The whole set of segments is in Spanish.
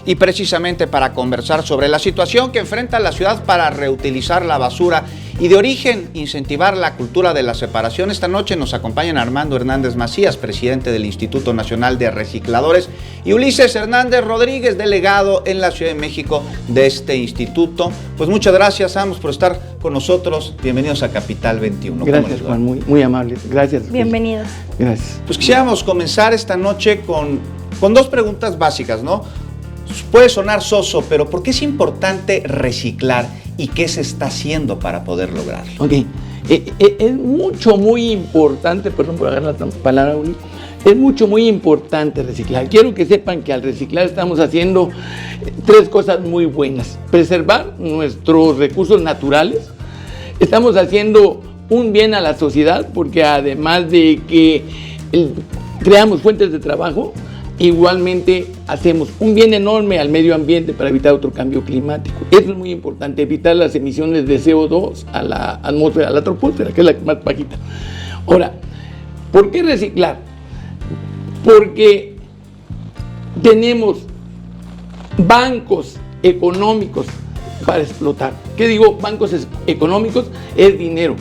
Y precisamente para conversar sobre la situación que enfrenta la ciudad para reutilizar la basura y de origen incentivar la cultura de la separación, esta noche nos acompañan Armando Hernández Macías, presidente del Instituto Nacional de Recicladores, y Ulises Hernández Rodríguez, delegado en la Ciudad de México de este instituto. Pues muchas gracias a ambos por estar con nosotros. Bienvenidos a Capital 21. Gracias, Juan, muy amables. Gracias. Bienvenidos. Gracias. Pues quisiéramos comenzar esta noche con dos preguntas básicas, ¿no? Puede sonar soso, pero ¿por qué es importante reciclar y qué se está haciendo para poder lograrlo? Ok, es muy importante, perdón por agarrar la palabra, Uli, es muy importante reciclar. Quiero que sepan que al reciclar estamos haciendo tres cosas muy buenas. Preservar nuestros recursos naturales, estamos haciendo un bien a la sociedad, porque además de que creamos fuentes de trabajo, igualmente hacemos un bien enorme al medio ambiente para evitar otro cambio climático. Eso es muy importante, evitar las emisiones de CO2 a la atmósfera, a la troposfera, que es la más bajita. Ahora, ¿por qué reciclar? Porque tenemos bancos económicos para explotar. ¿Qué digo? Bancos económicos es dinero.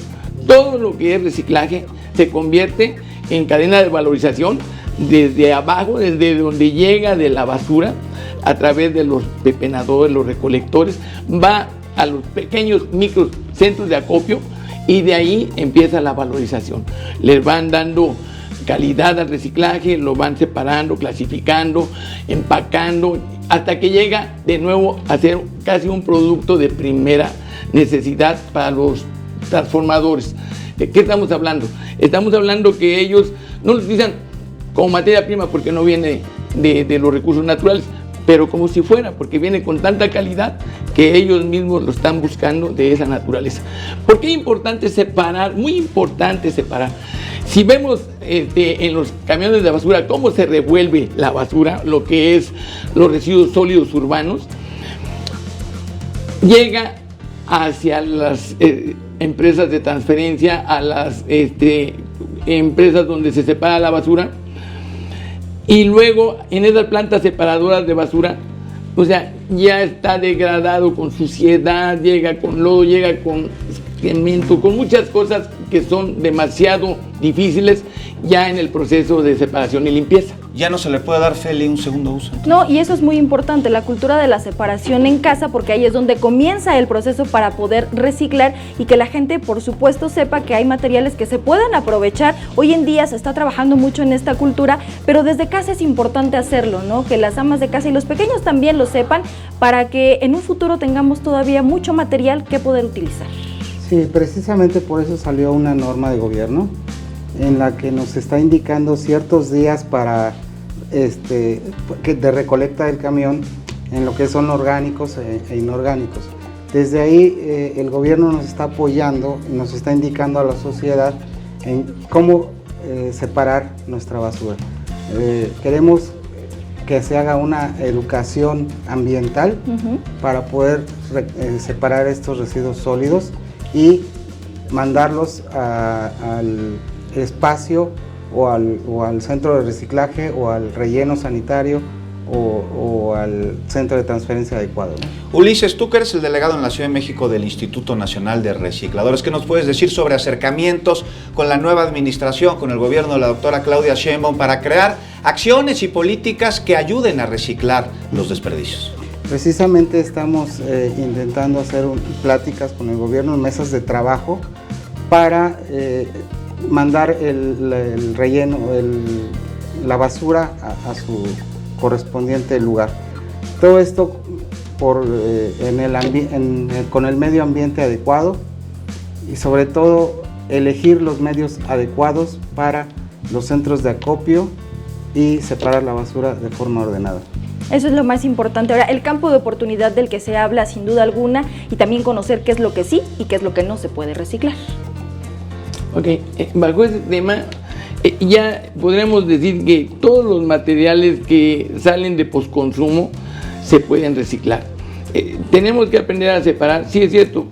Todo lo que es reciclaje se convierte en cadena de valorización desde abajo, desde donde llega de la basura, a través de los pepenadores, los recolectores, va a los pequeños microcentros de acopio y de ahí empieza la valorización. Les van dando calidad al reciclaje, lo van separando, clasificando, empacando, hasta que llega de nuevo a ser casi un producto de primera necesidad para los transformadores. ¿De qué estamos hablando? Estamos hablando que ellos no lo utilizan como materia prima porque no viene de los recursos naturales, pero como si fuera, porque viene con tanta calidad que ellos mismos lo están buscando de esa naturaleza. ¿Por qué es importante separar? Muy importante separar. Si vemos en los camiones de basura cómo se revuelve la basura, lo que es los residuos sólidos urbanos, llega hacia las empresas de transferencia, a las empresas donde se separa la basura, y luego en esas plantas separadoras de basura, o sea, ya está degradado con suciedad, llega con lodo, llega con cemento, con muchas cosas que son demasiado difíciles ya en el proceso de separación y limpieza. Ya no se le puede dar, Feli, un segundo uso. No, y eso es muy importante, la cultura de la separación en casa, porque ahí es donde comienza el proceso para poder reciclar y que la gente, por supuesto, sepa que hay materiales que se pueden aprovechar. Hoy en día se está trabajando mucho en esta cultura, pero desde casa es importante hacerlo, ¿no? Que las amas de casa y los pequeños también lo sepan, para que en un futuro tengamos todavía mucho material que poder utilizar. Sí, precisamente por eso salió una norma de gobierno en la que nos está indicando ciertos días para de recolecta del camión en lo que son orgánicos e inorgánicos. Desde ahí el gobierno nos está apoyando y nos está indicando a la sociedad en cómo separar nuestra basura. Queremos que se haga una educación ambiental para poder separar estos residuos sólidos y mandarlos al espacio o al centro de reciclaje o al relleno sanitario o al centro de transferencia adecuado, ¿no? Ulises, tú que eres el delegado en la Ciudad de México del Instituto Nacional de Recicladores, ¿qué nos puedes decir sobre acercamientos con la nueva administración, con el gobierno de la doctora Claudia Sheinbaum, para crear acciones y políticas que ayuden a reciclar los desperdicios? Precisamente estamos intentando hacer pláticas con el gobierno, mesas de trabajo, para mandar el relleno, la basura a su correspondiente lugar. Todo esto con el medio ambiente adecuado y sobre todo elegir los medios adecuados para los centros de acopio y separar la basura de forma ordenada. Eso es lo más importante. Ahora, el campo de oportunidad del que se habla sin duda alguna, y también conocer qué es lo que sí y qué es lo que no se puede reciclar. Ok, bajo ese tema ya podremos decir que todos los materiales que salen de posconsumo se pueden reciclar. Tenemos que aprender a separar, sí es cierto,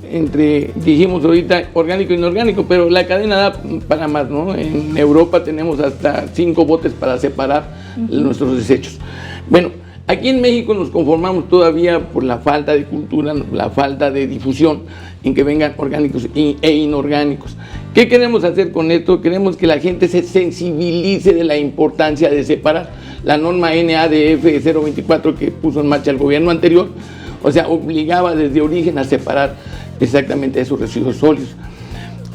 dijimos ahorita orgánico e inorgánico, pero la cadena da para más, ¿no? En Europa tenemos hasta 5 botes para separar nuestros desechos. Bueno, Aquí en México nos conformamos todavía por la falta de cultura, la falta de difusión en que vengan orgánicos e inorgánicos. ¿Qué queremos hacer con esto? Queremos que la gente se sensibilice de la importancia de separar. La norma NADF 024 que puso en marcha el gobierno anterior, o sea, obligaba desde origen a separar exactamente esos residuos sólidos.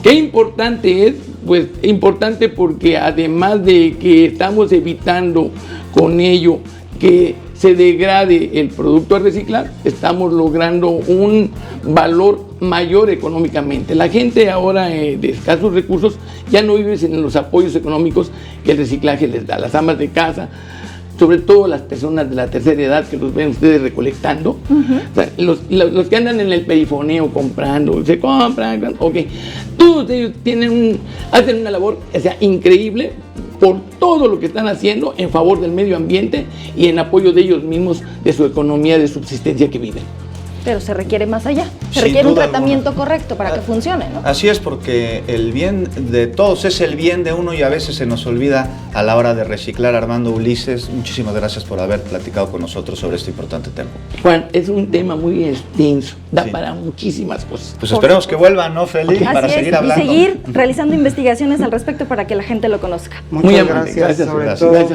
¿Qué importante es? Pues importante porque además de que estamos evitando con ello que se degrade el producto a reciclar, estamos logrando un valor mayor económicamente. La gente ahora de escasos recursos ya no vive sin los apoyos económicos que el reciclaje les da. Las amas de casa, sobre todo las personas de la tercera edad que los ven ustedes recolectando, o sea, los que andan en el perifoneo comprando, se compran, ok, todos ellos hacen una labor, o sea, increíble por todo lo que están haciendo en favor del medio ambiente y en apoyo de ellos mismos, de su economía de subsistencia que viven. Pero se requiere más allá, se Sin requiere un duda tratamiento alguna. correcto para que funcione, ¿no? Así es, porque el bien de todos es el bien de uno y a veces se nos olvida a la hora de reciclar. Armando, Ulises, muchísimas gracias por haber platicado con nosotros sobre este importante tema. Juan, es un tema muy extenso, da Sí. para muchísimas cosas. Pues esperemos que vuelvan, ¿no, Feli? Para Así seguir es, hablando. y seguir realizando investigaciones al respecto para que la gente lo conozca. Muchas Muy amable, gracias, sobre gracias. todo Gracias.